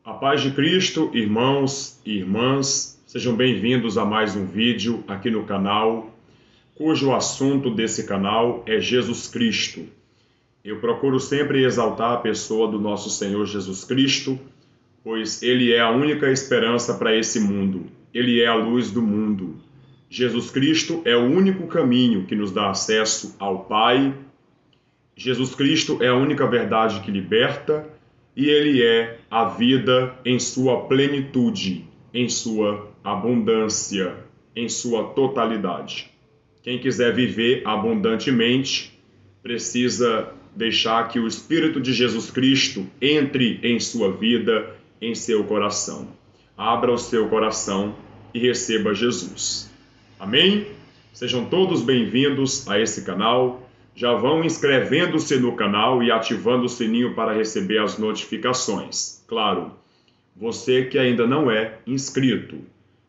A paz de Cristo, irmãos e irmãs, sejam bem-vindos a mais um vídeo aqui no canal, cujo assunto desse canal é Jesus Cristo. Eu procuro sempre exaltar a pessoa do nosso Senhor Jesus Cristo, pois Ele é a única esperança para esse mundo. Ele é a luz do mundo. Jesus Cristo é o único caminho que nos dá acesso ao Pai. Jesus Cristo é a única verdade que liberta. E Ele é a vida em sua plenitude, em sua abundância, em sua totalidade. Quem quiser viver abundantemente, precisa deixar que o Espírito de Jesus Cristo entre em sua vida, em seu coração. Abra o seu coração e receba Jesus. Amém? Sejam todos bem-vindos a esse canal. Já vão inscrevendo-se no canal e ativando o sininho para receber as notificações. Claro, você que ainda não é inscrito.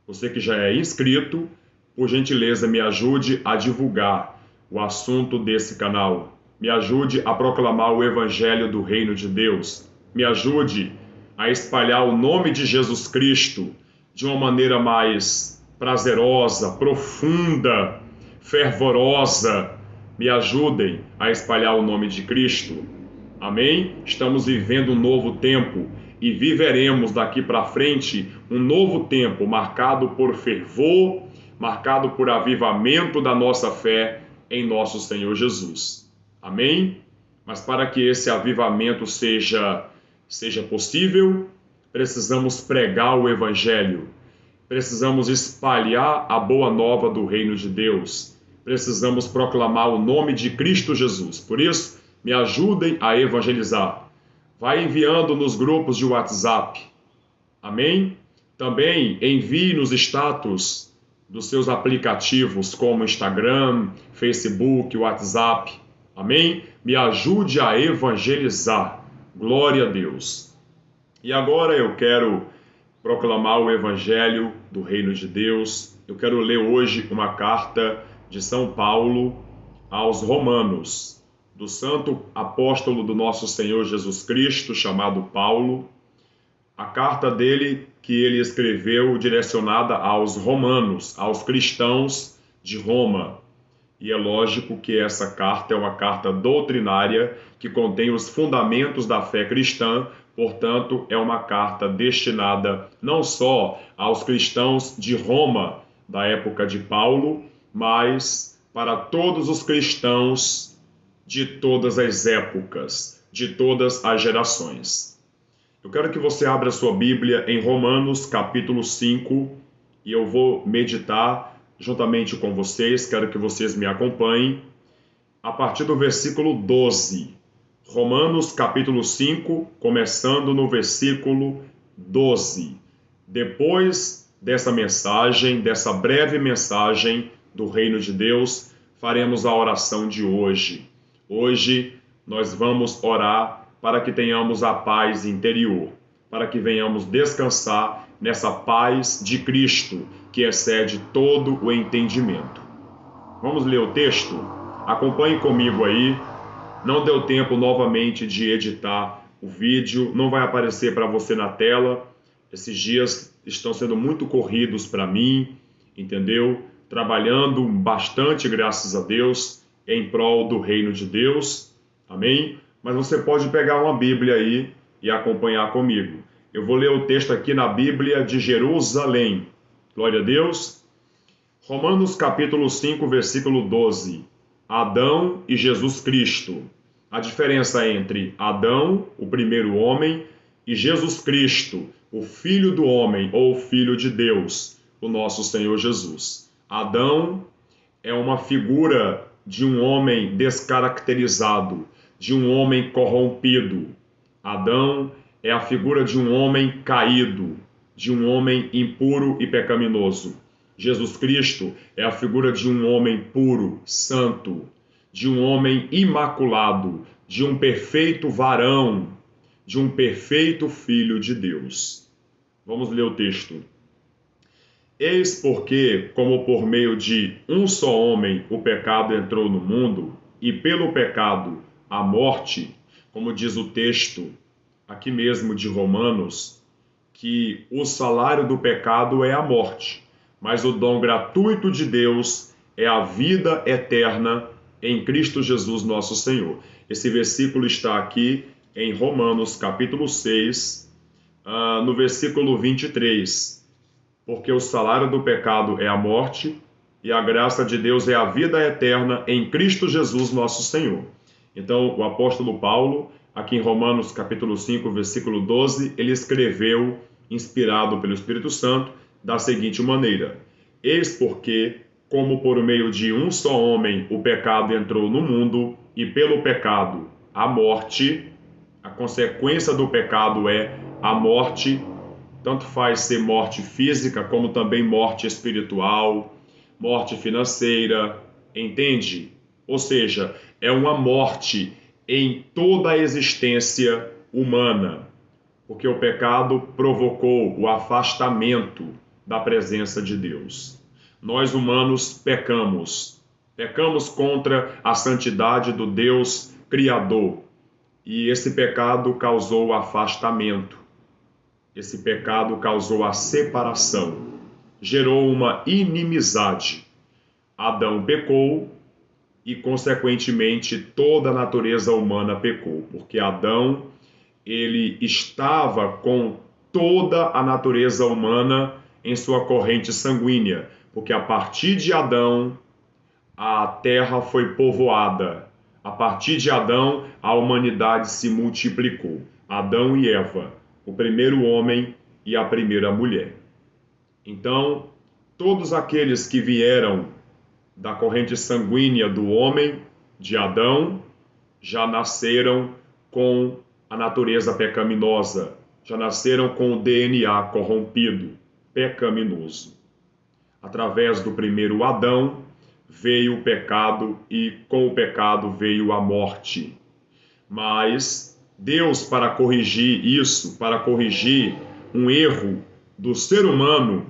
Você que já é inscrito, por gentileza, me ajude a divulgar o assunto desse canal. Me ajude a proclamar o Evangelho do Reino de Deus. Me ajude a espalhar o nome de Jesus Cristo de uma maneira mais prazerosa, profunda, fervorosa. Me ajudem a espalhar o nome de Cristo. Amém? Estamos vivendo um novo tempo e viveremos daqui para frente um novo tempo marcado por fervor, marcado por avivamento da nossa fé em nosso Senhor Jesus. Amém? Mas para que esse avivamento seja possível, precisamos pregar o Evangelho, precisamos espalhar a boa nova do reino de Deus. Precisamos proclamar o nome de Cristo Jesus. Por isso, me ajudem a evangelizar. Vai enviando nos grupos de WhatsApp. Amém? Também envie nos status dos seus aplicativos como Instagram, Facebook, WhatsApp. Amém? Me ajude a evangelizar. Glória a Deus. E agora eu quero proclamar o Evangelho do Reino de Deus. Eu quero ler hoje uma carta de São Paulo aos Romanos, do santo apóstolo do nosso Senhor Jesus Cristo, chamado Paulo. A carta dele que ele escreveu direcionada aos romanos, aos cristãos de Roma. E é lógico que essa carta é uma carta doutrinária que contém os fundamentos da fé cristã, portanto, é uma carta destinada não só aos cristãos de Roma da época de Paulo, mas para todos os cristãos de todas as épocas, de todas as gerações. Eu quero que você abra sua Bíblia em Romanos capítulo 5 e eu vou meditar juntamente com vocês, quero que vocês me acompanhem, a partir do versículo 12. Romanos capítulo 5, começando no versículo 12. Depois dessa mensagem, dessa breve mensagem do Reino de Deus, faremos a oração de hoje. Hoje nós vamos orar para que tenhamos a paz interior, para que venhamos descansar nessa paz de Cristo, que excede todo o entendimento. Vamos ler o texto? Acompanhe comigo aí. Não deu tempo novamente de editar o vídeo, não vai aparecer para você na tela. Esses dias estão sendo muito corridos para mim, entendeu? Trabalhando bastante, graças a Deus, em prol do reino de Deus. Amém? Mas você pode pegar uma Bíblia aí e acompanhar comigo. Eu vou ler o texto aqui na Bíblia de Jerusalém. Glória a Deus. Romanos capítulo 5, versículo 12. Adão e Jesus Cristo. A diferença entre Adão, o primeiro homem, e Jesus Cristo, o Filho do homem ou Filho de Deus, o nosso Senhor Jesus. Adão é uma figura de um homem descaracterizado, de um homem corrompido. Adão é a figura de um homem caído, de um homem impuro e pecaminoso. Jesus Cristo é a figura de um homem puro, santo, de um homem imaculado, de um perfeito varão, de um perfeito Filho de Deus. Vamos ler o texto. Eis porque, como por meio de um só homem o pecado entrou no mundo, e pelo pecado a morte, como diz o texto aqui mesmo de Romanos, que o salário do pecado é a morte, mas o dom gratuito de Deus é a vida eterna em Cristo Jesus nosso Senhor. Esse versículo está aqui em Romanos capítulo 6, no versículo 23. Porque o salário do pecado é a morte, e a graça de Deus é a vida eterna em Cristo Jesus nosso Senhor. Então, o apóstolo Paulo, aqui em Romanos capítulo 5, versículo 12, ele escreveu, inspirado pelo Espírito Santo, da seguinte maneira: Eis porque, como por meio de um só homem o pecado entrou no mundo, e pelo pecado a morte, a consequência do pecado é a morte, tanto faz ser morte física, como também morte espiritual, morte financeira, entende? Ou seja, é uma morte em toda a existência humana, porque o pecado provocou o afastamento da presença de Deus. Nós humanos pecamos contra a santidade do Deus Criador, e esse pecado causou afastamento. Esse pecado causou a separação, gerou uma inimizade. Adão pecou e, consequentemente, toda a natureza humana pecou, porque Adão, ele estava com toda a natureza humana em sua corrente sanguínea, porque a partir de Adão, a terra foi povoada. A partir de Adão, a humanidade se multiplicou. Adão e Eva, o primeiro homem e a primeira mulher. Então, todos aqueles que vieram da corrente sanguínea do homem, de Adão, já nasceram com a natureza pecaminosa, já nasceram com o DNA corrompido, pecaminoso. Através do primeiro Adão veio o pecado e com o pecado veio a morte. Mas Deus, para corrigir isso, para corrigir um erro do ser humano,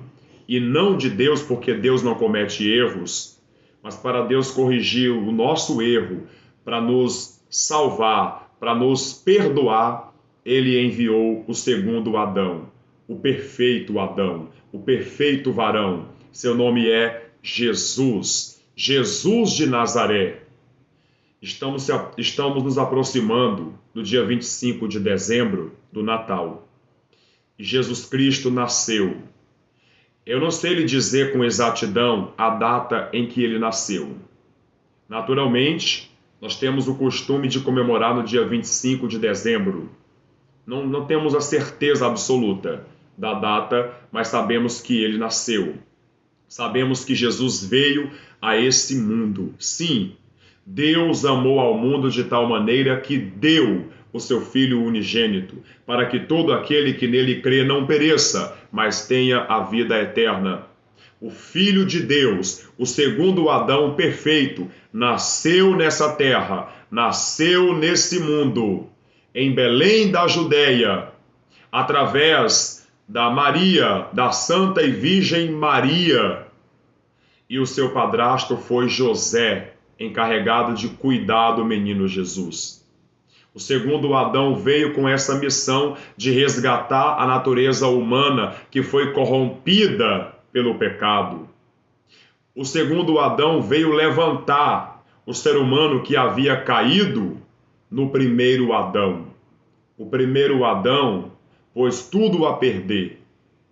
e não de Deus, porque Deus não comete erros, mas para Deus corrigir o nosso erro, para nos salvar, para nos perdoar, ele enviou o segundo Adão, o perfeito Adão, o perfeito varão. Seu nome é Jesus, Jesus de Nazaré. Estamos nos aproximando do dia 25 de dezembro, do Natal. E Jesus Cristo nasceu. Eu não sei lhe dizer com exatidão a data em que ele nasceu. Naturalmente, nós temos o costume de comemorar no dia 25 de dezembro. Não temos a certeza absoluta da data, mas sabemos que ele nasceu. Sabemos que Jesus veio a esse mundo. Sim, Deus amou ao mundo de tal maneira que deu o seu Filho unigênito, para que todo aquele que nele crê não pereça, mas tenha a vida eterna. O Filho de Deus, o segundo Adão perfeito, nasceu nessa terra, nasceu nesse mundo, em Belém da Judéia, através da Maria, da Santa e Virgem Maria. E o seu padrasto foi José, encarregado de cuidar do menino Jesus. O segundo Adão veio com essa missão de resgatar a natureza humana que foi corrompida pelo pecado. O segundo Adão veio levantar o ser humano que havia caído no primeiro Adão. O primeiro Adão pôs tudo a perder.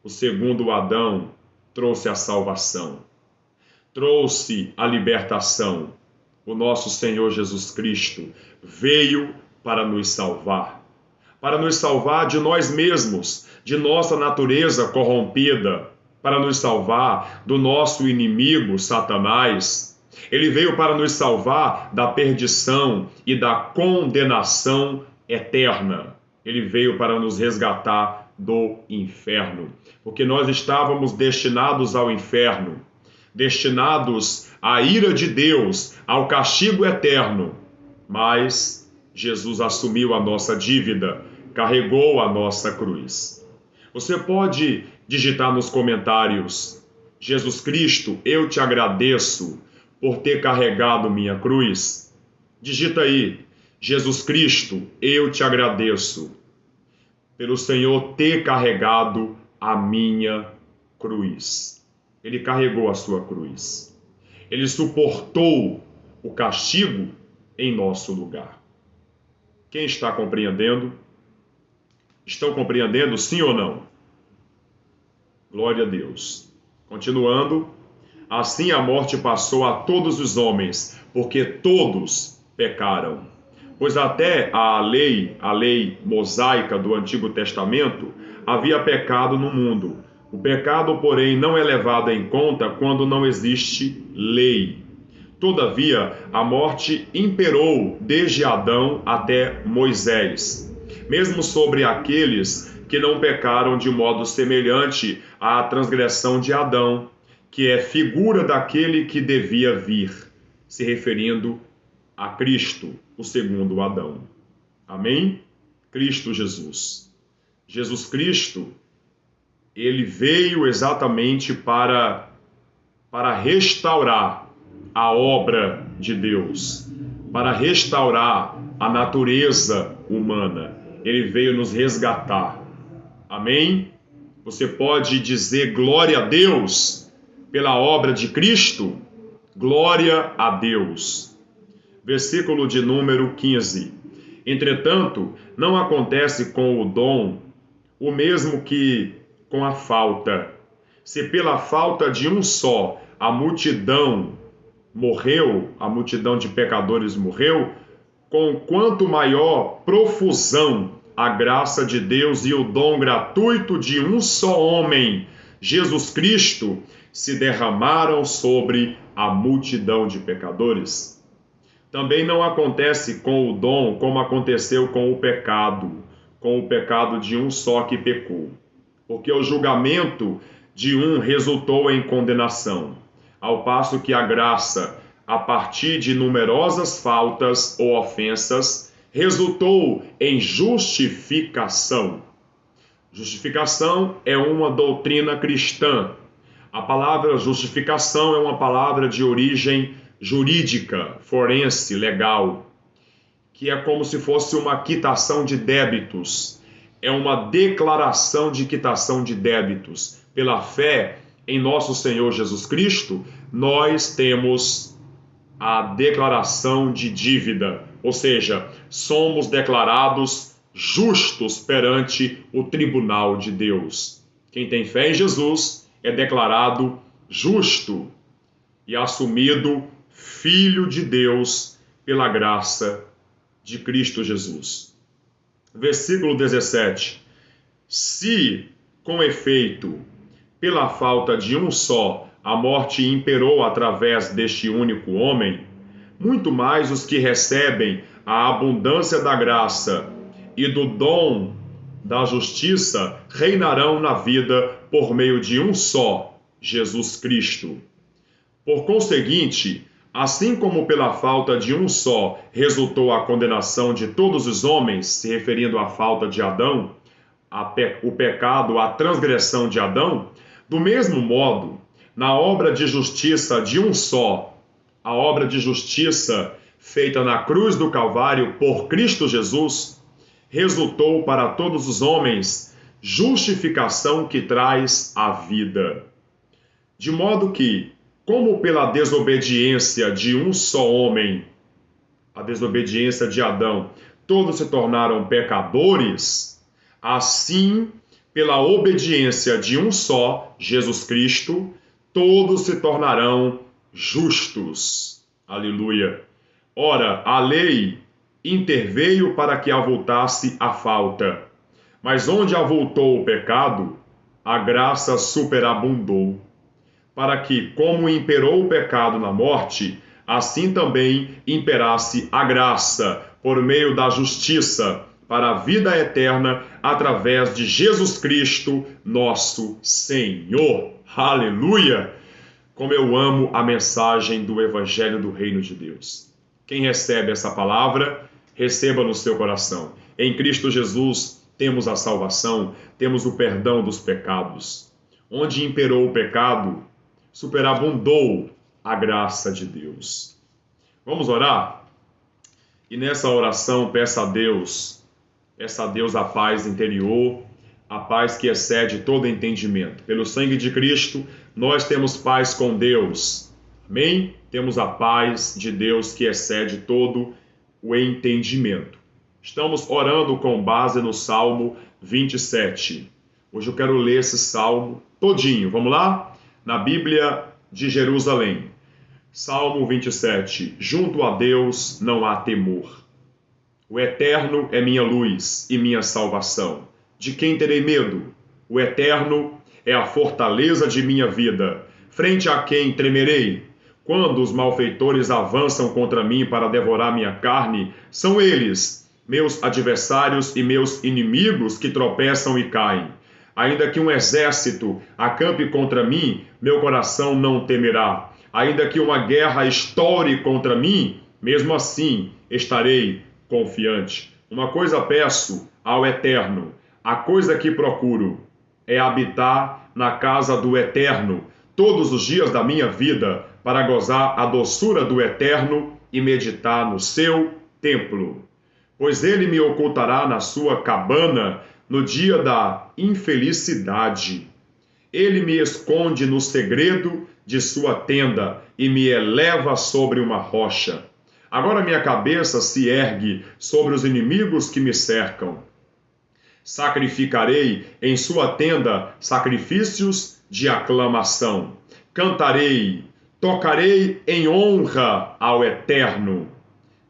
O segundo Adão trouxe a salvação, trouxe a libertação. O nosso Senhor Jesus Cristo veio para nos salvar de nós mesmos, de nossa natureza corrompida, para nos salvar do nosso inimigo, Satanás. Ele veio para nos salvar da perdição e da condenação eterna. Ele veio para nos resgatar do inferno, porque nós estávamos destinados ao inferno, destinados à ira de Deus, ao castigo eterno. Mas Jesus assumiu a nossa dívida, carregou a nossa cruz. Você pode digitar nos comentários: Jesus Cristo, eu te agradeço por ter carregado minha cruz. Digita aí: Jesus Cristo, eu te agradeço pelo Senhor ter carregado a minha cruz. Ele carregou a sua cruz. Ele suportou o castigo em nosso lugar. Quem está compreendendo? Estão compreendendo, sim ou não? Glória a Deus. Continuando, assim a morte passou a todos os homens, porque todos pecaram. Pois até a lei mosaica do Antigo Testamento, havia pecado no mundo. O pecado, porém, não é levado em conta quando não existe lei. Todavia, a morte imperou desde Adão até Moisés, mesmo sobre aqueles que não pecaram de modo semelhante à transgressão de Adão, que é figura daquele que devia vir, se referindo a Cristo, o segundo Adão. Amém? Cristo Jesus. Jesus Cristo, ele veio exatamente para restaurar a obra de Deus, para restaurar a natureza humana. Ele veio nos resgatar. Amém? Você pode dizer glória a Deus pela obra de Cristo? Glória a Deus. Versículo de número 15. Entretanto, não acontece com o dom o mesmo que com a falta. Se pela falta de um só a multidão morreu, a multidão de pecadores morreu, com quanto maior profusão a graça de Deus e o dom gratuito de um só homem, Jesus Cristo, se derramaram sobre a multidão de pecadores. Também não acontece com o dom como aconteceu com o pecado de um só que pecou. Porque o julgamento de um resultou em condenação, ao passo que a graça, a partir de numerosas faltas ou ofensas, resultou em justificação. Justificação é uma doutrina cristã. A palavra justificação é uma palavra de origem jurídica, forense, legal, que é como se fosse uma quitação de débitos. É uma declaração de quitação de débitos. Pela fé em nosso Senhor Jesus Cristo, nós temos a declaração de dívida, ou seja, somos declarados justos perante o tribunal de Deus. Quem tem fé em Jesus é declarado justo e assumido filho de Deus pela graça de Cristo Jesus. Versículo 17. Se, com efeito, pela falta de um só, a morte imperou através deste único homem, muito mais os que recebem a abundância da graça e do dom da justiça reinarão na vida por meio de um só, Jesus Cristo. Por conseguinte, assim como pela falta de um só resultou a condenação de todos os homens, se referindo à falta de Adão, o pecado, a transgressão de Adão, do mesmo modo, na obra de justiça de um só, a obra de justiça feita na cruz do Calvário por Cristo Jesus, resultou para todos os homens justificação que traz a vida. De modo que, como pela desobediência de um só homem, a desobediência de Adão, todos se tornaram pecadores, assim, pela obediência de um só, Jesus Cristo, todos se tornarão justos. Aleluia. Ora, a lei interveio para que avultasse a falta, mas onde avultou o pecado, a graça superabundou, para que, como imperou o pecado na morte, assim também imperasse a graça, por meio da justiça, para a vida eterna, através de Jesus Cristo, nosso Senhor. Aleluia! Como eu amo a mensagem do Evangelho do Reino de Deus. Quem recebe essa palavra, receba no seu coração. Em Cristo Jesus temos a salvação, temos o perdão dos pecados. Onde imperou o pecado, superabundou a graça de Deus. Vamos orar? E nessa oração peça a Deus Peça a Deus a paz interior, a paz que excede todo entendimento. Pelo sangue de Cristo, nós temos paz com Deus. Amém? Temos a paz de Deus que excede todo o entendimento. Estamos orando com base no Salmo 27. Hoje eu quero ler esse salmo todinho. Vamos lá? Na Bíblia de Jerusalém. Salmo 27. Junto a Deus não há temor. O Eterno é minha luz e minha salvação. De quem terei medo? O Eterno é a fortaleza de minha vida. Frente a quem tremerei? Quando os malfeitores avançam contra mim para devorar minha carne, são eles, meus adversários e meus inimigos, que tropeçam e caem. Ainda que um exército acampe contra mim, meu coração não temerá. Ainda que uma guerra estoure contra mim, mesmo assim estarei confiante. Uma coisa peço ao Eterno, a coisa que procuro é habitar na casa do Eterno todos os dias da minha vida, para gozar a doçura do Eterno e meditar no seu templo. Pois ele me ocultará na sua cabana no dia da infelicidade. Ele me esconde no segredo de sua tenda e me eleva sobre uma rocha. Agora minha cabeça se ergue sobre os inimigos que me cercam. Sacrificarei em sua tenda sacrifícios de aclamação. Cantarei, tocarei em honra ao Eterno.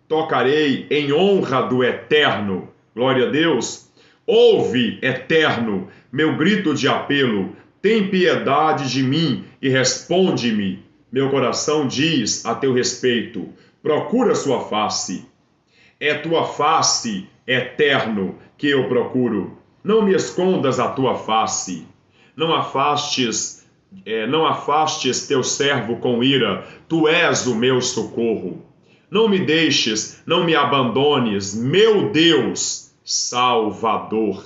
Tocarei em honra do Eterno. Glória a Deus. Ouve, Eterno, meu grito de apelo. Tem piedade de mim e responde-me. Meu coração diz a teu respeito. Procura sua face. É tua face, Eterno, que eu procuro. Não me escondas a tua face. Não afastes teu servo com ira. Tu és o meu socorro. Não me deixes, não me abandones, meu Deus, Salvador.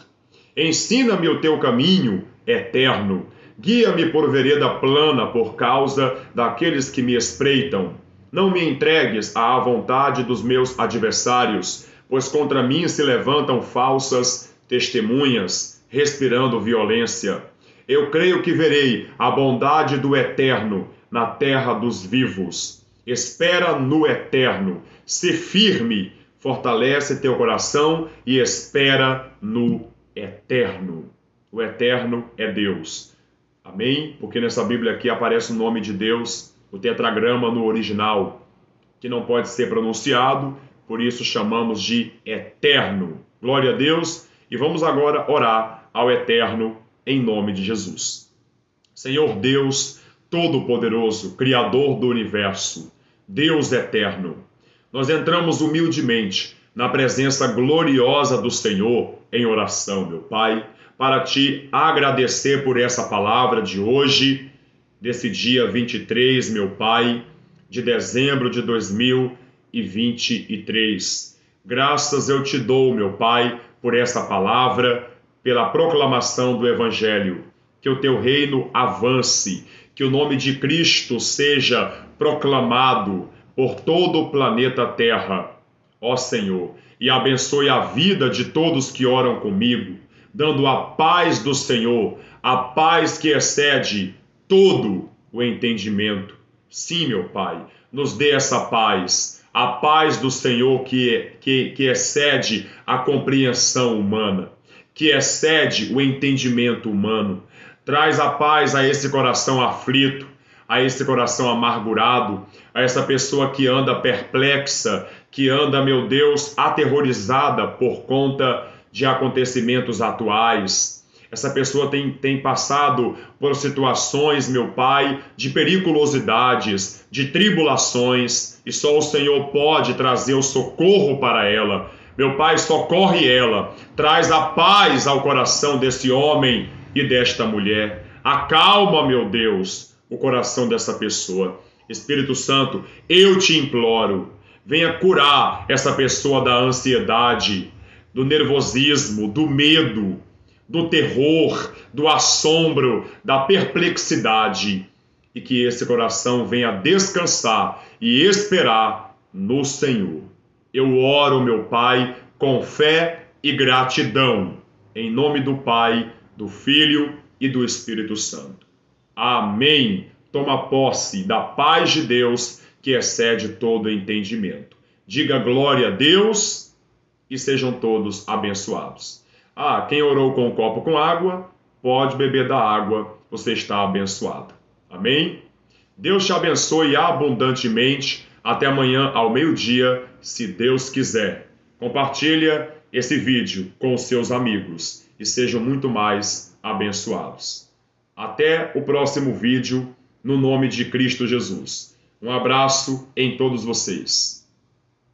Ensina-me o teu caminho, Eterno. Guia-me por vereda plana por causa daqueles que me espreitam. Não me entregues à vontade dos meus adversários, pois contra mim se levantam falsas testemunhas, respirando violência. Eu creio que verei a bondade do Eterno na terra dos vivos. Espera no Eterno, se firme, fortalece teu coração e espera no Eterno. O Eterno é Deus. Amém? Porque nessa Bíblia aqui aparece o nome de Deus, o tetragrama no original, que não pode ser pronunciado, por isso chamamos de Eterno. Glória a Deus. E vamos agora orar ao Eterno em nome de Jesus. Senhor Deus Todo-Poderoso, Criador do Universo, Deus Eterno, nós entramos humildemente na presença gloriosa do Senhor em oração, meu Pai, para te agradecer por essa palavra de hoje, desse dia 23, meu Pai, de dezembro de 2023. Graças eu te dou, meu Pai, por essa palavra, pela proclamação do Evangelho. Que o teu reino avance, que o nome de Cristo seja proclamado por todo o planeta Terra, ó Senhor, e abençoe a vida de todos que oram comigo, dando a paz do Senhor, a paz que excede todo o entendimento. Sim, meu Pai, nos dê essa paz, a paz do Senhor que excede a compreensão humana, que excede o entendimento humano. Traz a paz a esse coração aflito, a esse coração amargurado, a essa pessoa que anda perplexa, que anda, meu Deus, aterrorizada por conta de acontecimentos atuais. Essa pessoa tem passado por situações, meu Pai, de periculosidades, de tribulações, e só o Senhor pode trazer o socorro para ela. Meu Pai, socorre ela, traz a paz ao coração desse homem e desta mulher. Acalma, meu Deus, o coração dessa pessoa. Espírito Santo, eu te imploro, venha curar essa pessoa da ansiedade, do nervosismo, do medo, do terror, do assombro, da perplexidade, e que esse coração venha descansar e esperar no Senhor. Eu oro, meu Pai, com fé e gratidão. Em nome do Pai, do Filho e do Espírito Santo. Amém. Toma posse da paz de Deus que excede todo entendimento. Diga glória a Deus e sejam todos abençoados. Quem orou com um copo com água, pode beber da água, você está abençoado. Amém? Deus te abençoe abundantemente. Até amanhã ao meio-dia, se Deus quiser. Compartilha esse vídeo com os seus amigos e sejam muito mais abençoados. Até o próximo vídeo, no nome de Cristo Jesus. Um abraço em todos vocês.